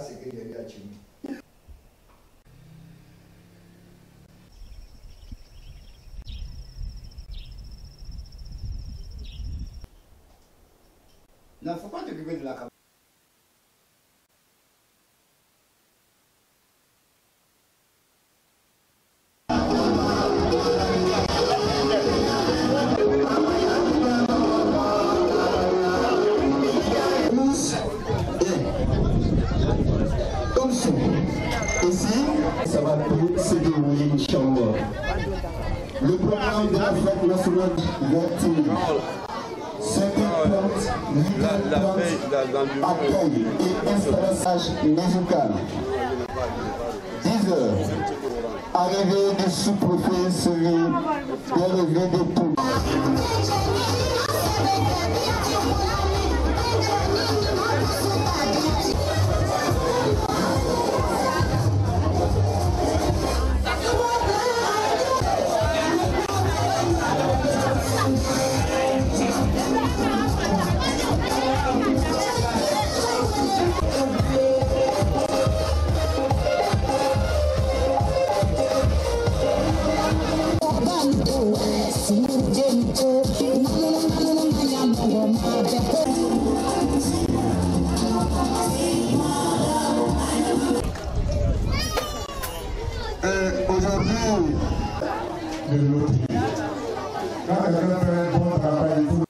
C'est que j'ai eu à Chimie. Non, il ne faut pas t'occuper de la caméra. Ça va se dérouler, Inch'Allah. Le programme de la fête nationale vertu, certaines plantes, accueil et installation musical. 10 heures, arrivée du sous-préfet suivi de lever de tout. Aujourd'hui, de l'autre. Quand quelqu'un fait un bon travail, il faut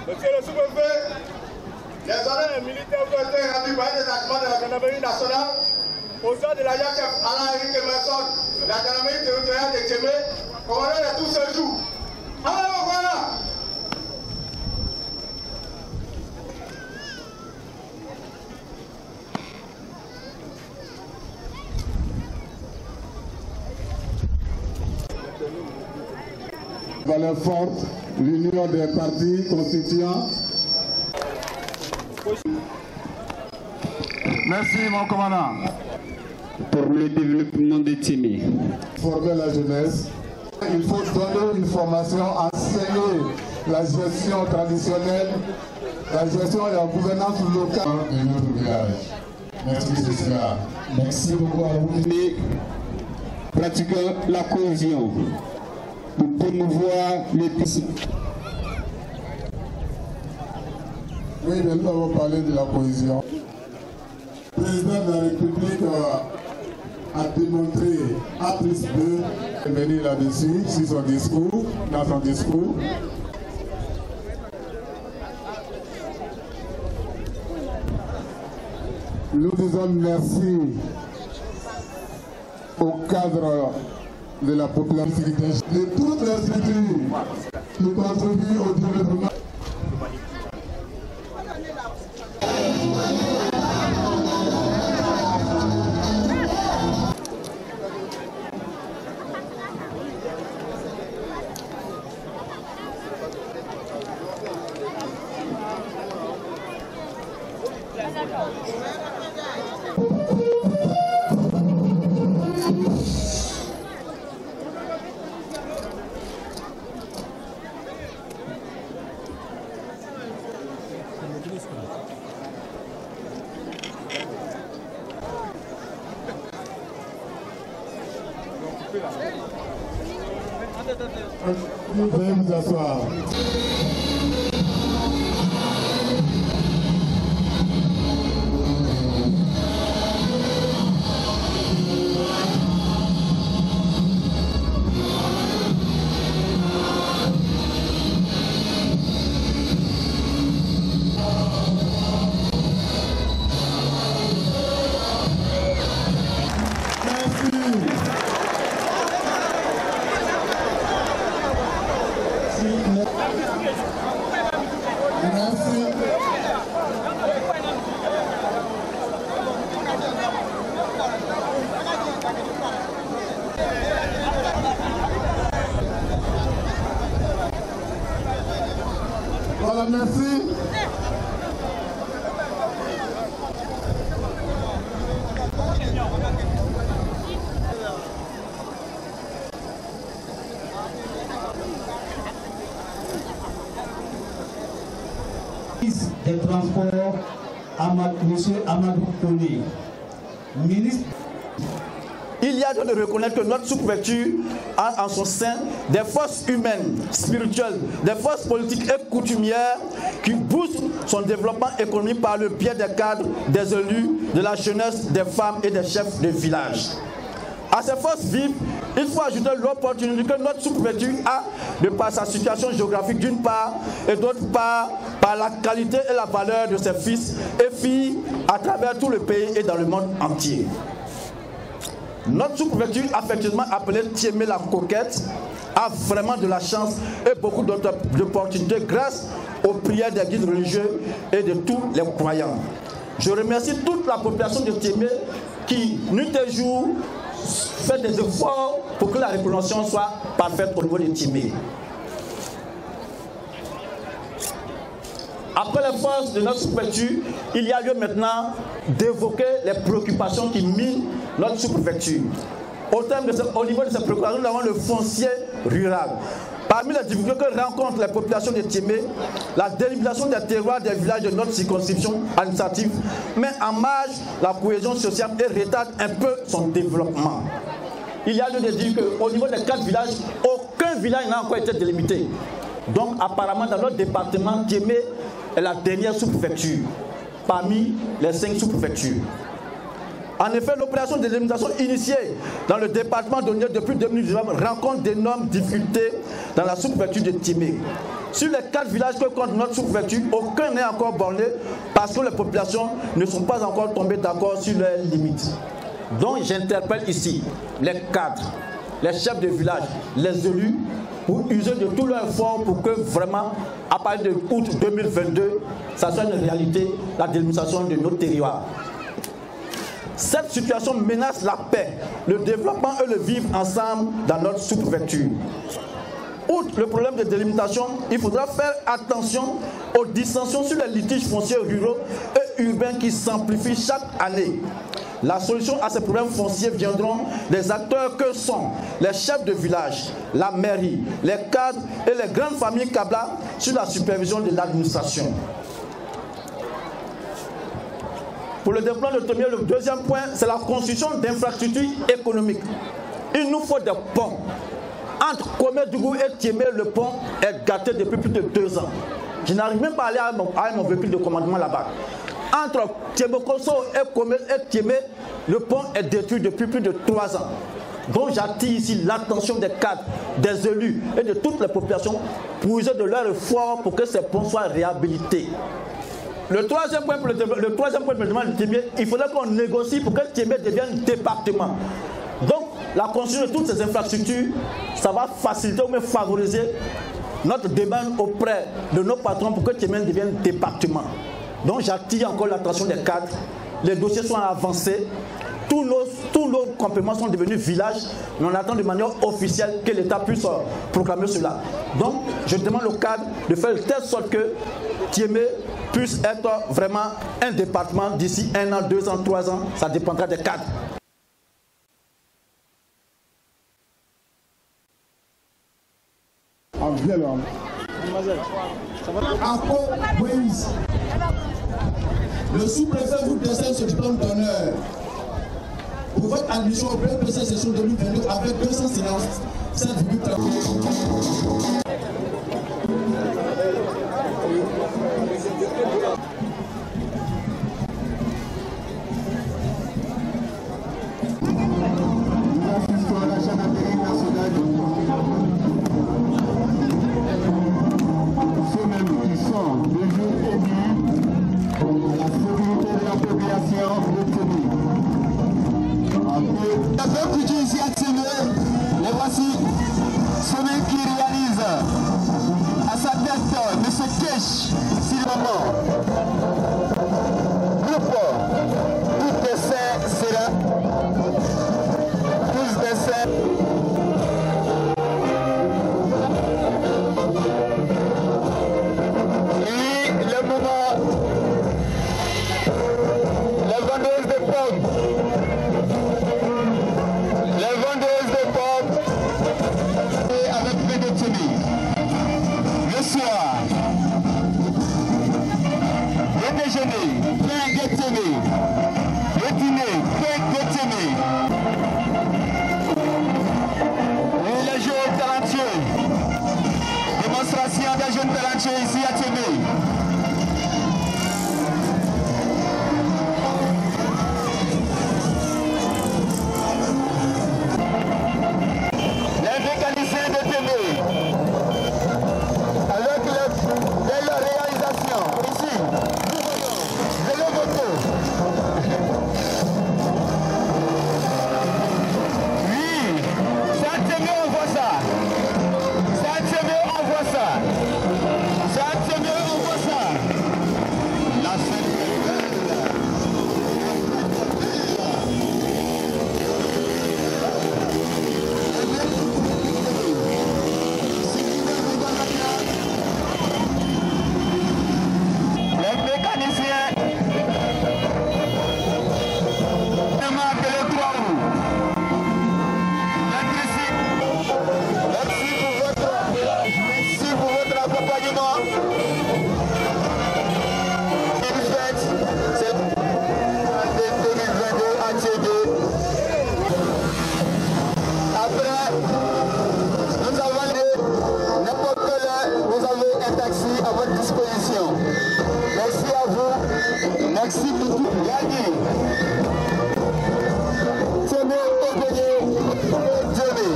Monsieur le sous-préfet, les honneurs militaires ont été rendus par un détachement de la gendarmerie nationale au sein de la chef Alain-Henri Emerson de la gendarmerie territoriale de Tchémé, commandant de tout ce jour. Alors voilà! Valeur forte, l'union des partis constituants. Merci mon commandant. Pour le développement de Tchémé. Former la jeunesse. Il faut donner une formation, enseigner la gestion traditionnelle, la gestion et la gouvernance locale de notre village. Merci Cécile. Merci beaucoup à vous. Pratiquons la cohésion pour promouvoir les principes. Oui, mais nous avons parlé de la cohésion. Le président de la République a démontré A+2 venir là-dessus, sur son discours, dans son discours. Nous disons merci au cadre de la population, de toutes les structures qui contribuent au développement. Veuillez vous asseoir. Voilà, merci. Des transports, M. Amadou Kone, ministre. Il y a de reconnaître que notre sous-préfecture a en son sein des forces humaines, spirituelles, des forces politiques et coutumières qui boostent son développement économique par le biais des cadres, des élus, de la jeunesse, des femmes et des chefs de village. À ces forces vives, il faut ajouter l'opportunité que notre sous-préfecture a de par sa situation géographique d'une part et d'autre part par la qualité et la valeur de ses fils et filles à travers tout le pays et dans le monde entier. Notre sous-préfecture, affectueusement appelée Thiémé la Coquette, a vraiment de la chance et beaucoup d'opportunités grâce aux prières des guides religieux et de tous les croyants. Je remercie toute la population de Thiémé qui, nuit et jour, fait des efforts pour que la reconnaissance soit parfaite au niveau de Thiémé. Après les forces de notre sous-préfecture, il y a lieu maintenant d'évoquer les préoccupations qui minent notre sous-préfecture. Au niveau de ces préoccupations, nous avons le foncier rural. Parmi les difficultés que rencontrent les populations de Thiémé, la délimitation des terroirs des villages de notre circonscription administrative met en marge la cohésion sociale et retarde un peu son développement. Il y a lieu de dire qu'au niveau des 4 villages, aucun village n'a encore été délimité. Donc apparemment dans notre département, Thiémé est la dernière sous-préfecture parmi les 5 sous-préfectures. En effet, l'opération de délimitation initiée dans le département de Niel depuis 2019 rencontre d'énormes difficultés dans la sous-préfecture de Thiémé. Sur les 4 villages que compte notre sous-préfecture, aucun n'est encore borné parce que les populations ne sont pas encore tombées d'accord sur leurs limites. Donc j'interpelle ici les cadres, les chefs de village, les élus, pour user de tout leur effort pour que vraiment, à partir de août 2022, ça soit une réalité, la délimitation de notre territoire. Cette situation menace la paix, le développement et le vivre ensemble dans notre sous-préfecture. Outre le problème de délimitation, il faudra faire attention aux dissensions sur les litiges fonciers ruraux et urbains qui s'amplifient chaque année. La solution à ces problèmes fonciers viendront des acteurs que sont les chefs de village, la mairie, les cadres et les grandes familles Kabla sur la supervision de l'administration. Pour le développement de Thiémé, le deuxième point, c'est la construction d'infrastructures économiques. Il nous faut des ponts. Entre Komédougou et Thiémé, le pont est gâté depuis plus de 2 ans. Je n'arrive même pas à aller à mon véhicule de commandement là-bas. Entre Thiébokosso et Thiémé, le pont est détruit depuis plus de 3 ans. Donc j'attire ici l'attention des cadres, des élus et de toutes les populations pour user de leur effort pour que ces ponts soient réhabilités. Le troisième point pour le développement de Thiémé, il faudrait qu'on négocie pour que Thiémé devienne département. Donc la construction de toutes ces infrastructures, ça va faciliter ou même favoriser notre demande auprès de nos patrons pour que Thiémé devienne département. Donc j'attire encore l'attention des cadres, les dossiers sont avancés, tous nos compléments sont devenus villages, mais on attend de manière officielle que l'État puisse proclamer cela. Donc je demande aux cadres de faire de telle sorte que Thiémé puisse être vraiment un département d'ici 1 an, 2 ans, 3 ans, ça dépendra des cadres. Le sous-préfet vous décerne ce diplôme d'honneur pour votre admission au premier PC session 2022 avec 200 séances, 7,3. Ici à Thiémé, les voici, ceux qui réalisent marché ici à Tchémé. Les mécaniciens de Tchémé, avec leur réalisation, ici, nous voyons vélo moto. Oui, c'est à Tchémé, on voit ça. C'est à Tchémé, on voit ça. C'est à Tchémé, on voit ça. La fête est belle. Les mécaniciens demandent les 3 roues. Merci pour votre accompagnement. C'est 2022 à Tchémé. Après, nous avons n'importe quelle heure, vous avez un taxi à votre disposition. Merci à vous. Merci pour tout. Gagné. Tchémé, Ogoye, Tchémé.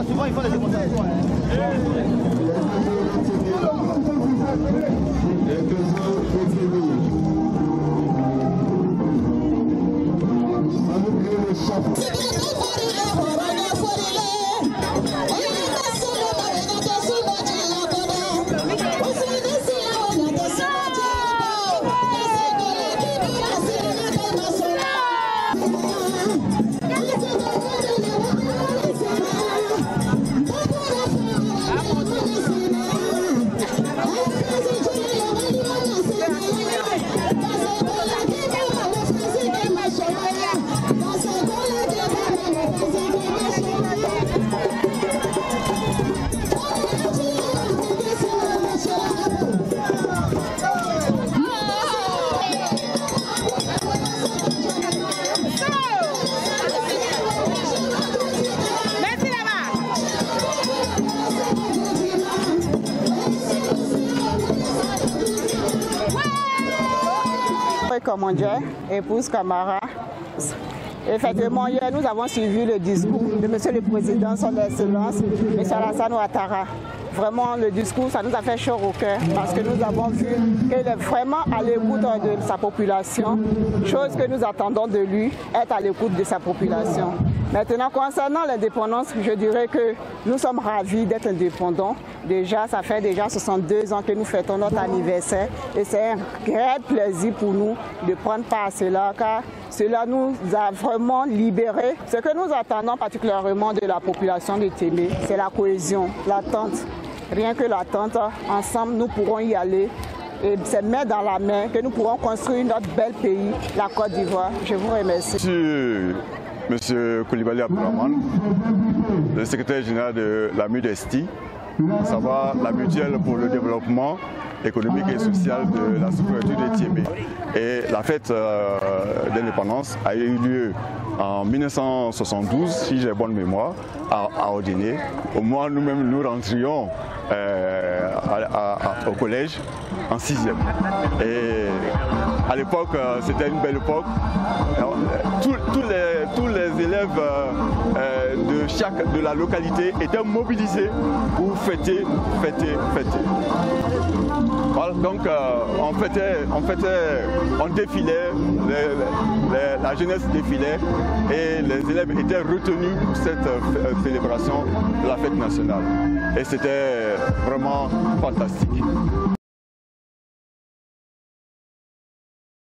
Souvent, il faut les démonstrations. Comme Dieu, épouse Camara. Effectivement, hier, nous avons suivi le discours de Monsieur le Président, son Excellence, M. Alassane Ouattara. Vraiment, le discours, ça nous a fait chaud au cœur parce que nous avons vu qu'il est vraiment à l'écoute de sa population, chose que nous attendons de lui, être à l'écoute de sa population. Maintenant, concernant l'indépendance, je dirais que nous sommes ravis d'être indépendants. Déjà, ça fait déjà 62 ans que nous fêtons notre anniversaire et c'est un grand plaisir pour nous de prendre part à cela car cela nous a vraiment libérés. Ce que nous attendons particulièrement de la population de Tchémé, c'est la cohésion, l'attente. Rien que l'attente, ensemble, nous pourrons y aller. Et c'est main dans la main que nous pourrons construire notre bel pays, la Côte d'Ivoire. Je vous remercie. Monsieur Koulibaly Abdourahmane, le secrétaire général de la MUDESTI, à savoir la mutuelle pour le développement économique et social de la sous-préfecture de Tchémé. Et la fête d'indépendance a eu lieu en 1972, si j'ai bonne mémoire, à Odiné. Au moins, nous-mêmes, nous rentrions au collège en 6e. Et à l'époque, c'était une belle époque. Tous les élèves de la localité étaient mobilisés pour fêter. Voilà, donc on défilait, la jeunesse défilait et les élèves étaient retenus pour cette célébration de la fête nationale. Et c'était vraiment fantastique.